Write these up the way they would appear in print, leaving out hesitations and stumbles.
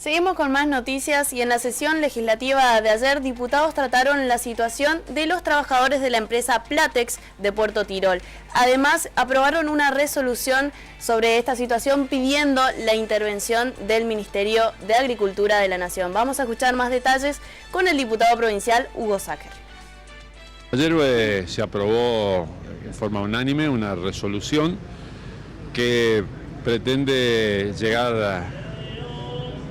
Seguimos con más noticias y en la sesión legislativa de ayer, diputados trataron la situación de los trabajadores de la empresa Platex de Puerto Tirol. Además, aprobaron una resolución sobre esta situación pidiendo la intervención del Ministerio de Agricultura de la Nación. Vamos a escuchar más detalles con el diputado provincial Hugo Sacker. Ayer se aprobó en forma unánime una resolución que pretende llegar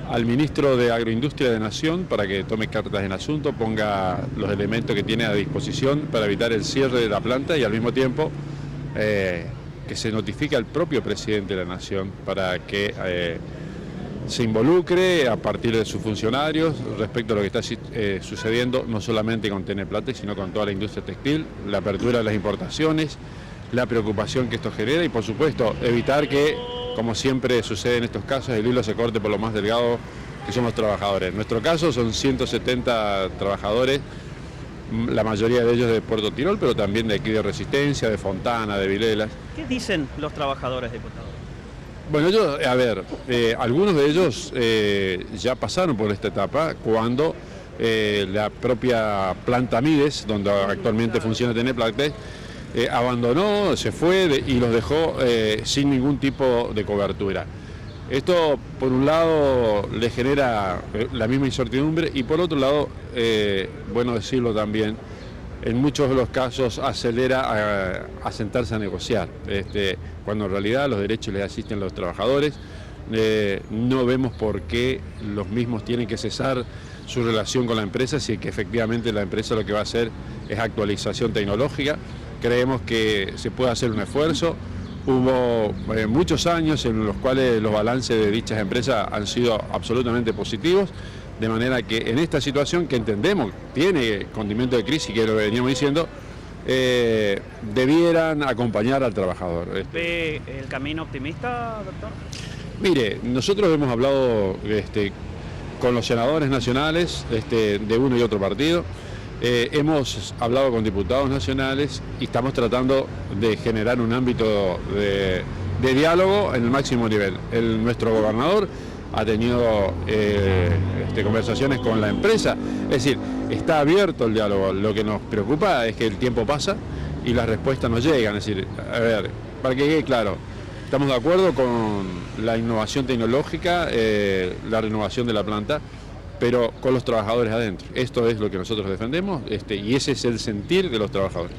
al ministro de Agroindustria de Nación para que tome cartas en asunto, ponga los elementos que tiene a disposición para evitar el cierre de la planta y al mismo tiempo que se notifique al propio presidente de la Nación para que se involucre a partir de sus funcionarios respecto a lo que está sucediendo no solamente con TN Platex, sino con toda la industria textil, la apertura de las importaciones, la preocupación que esto genera y por supuesto evitar que, como siempre sucede en estos casos, el hilo se corte por lo más delgado que son los trabajadores. En nuestro caso son 170 trabajadores, la mayoría de ellos de Puerto Tirol, pero también de aquí de Resistencia, de Fontana, de Vilelas. ¿Qué dicen los trabajadores, diputado? Bueno, algunos de ellos ya pasaron por esta etapa cuando la propia planta Mides, donde actualmente funciona TN Platex, abandonó, se fue y los dejó sin ningún tipo de cobertura. Esto, por un lado, le genera la misma incertidumbre y por otro lado, bueno decirlo también, en muchos de los casos acelera a sentarse a negociar, cuando en realidad los derechos les asisten a los trabajadores. No vemos por qué los mismos tienen que cesar su relación con la empresa si que efectivamente la empresa lo que va a hacer es actualización tecnológica. Creemos que se puede hacer un esfuerzo. Hubo muchos años en los cuales los balances de dichas empresas han sido absolutamente positivos, de manera que en esta situación que entendemos tiene condimento de crisis, que lo veníamos diciendo, debieran acompañar al trabajador. ¿Ve el camino optimista, doctor? Mire, nosotros hemos hablado con los senadores nacionales de uno y otro partido. Hemos hablado con diputados nacionales y estamos tratando de generar un ámbito de diálogo en el máximo nivel. Nuestro gobernador ha tenido conversaciones con la empresa, es decir, está abierto el diálogo. Lo que nos preocupa es que el tiempo pasa y las respuestas no llegan. Es decir, a ver, para que quede claro, estamos de acuerdo con la innovación tecnológica, la renovación de la planta, pero con los trabajadores adentro. Esto es lo que nosotros defendemos y ese es el sentir de los trabajadores.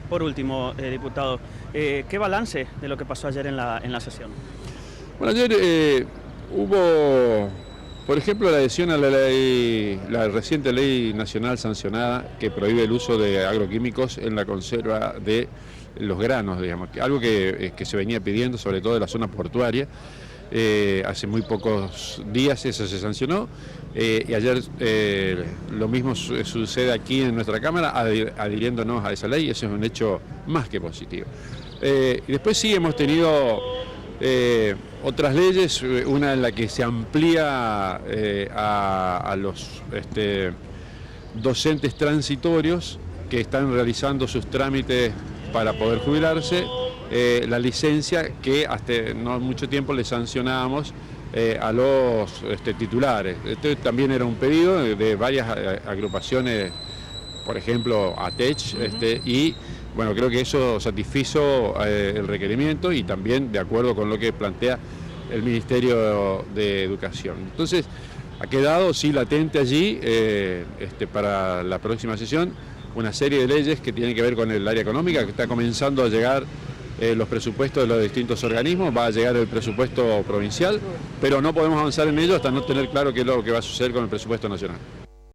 Por último, diputado, ¿qué balance de lo que pasó ayer en la sesión? Bueno, ayer hubo, por ejemplo, la adhesión a la reciente ley nacional sancionada que prohíbe el uso de agroquímicos en la conserva de los granos, digamos, algo que se venía pidiendo, sobre todo de la zona portuaria. Hace muy pocos días eso se sancionó y ayer lo mismo sucede aquí en nuestra Cámara adhiriéndonos a esa ley. Eso es un hecho más que positivo. Y después sí hemos tenido otras leyes, una en la que se amplía a los docentes transitorios que están realizando sus trámites para poder jubilarse, la licencia que hasta no mucho tiempo le sancionábamos a los titulares. Este también era un pedido de varias agrupaciones, por ejemplo ATECH, y bueno, creo que eso satisfizo el requerimiento y también de acuerdo con lo que plantea el Ministerio de Educación. Entonces, ha quedado sí latente allí para la próxima sesión una serie de leyes que tienen que ver con el área económica, que está comenzando a llegar los presupuestos de los distintos organismos, va a llegar el presupuesto provincial, pero no podemos avanzar en ello hasta no tener claro qué es lo que va a suceder con el presupuesto nacional.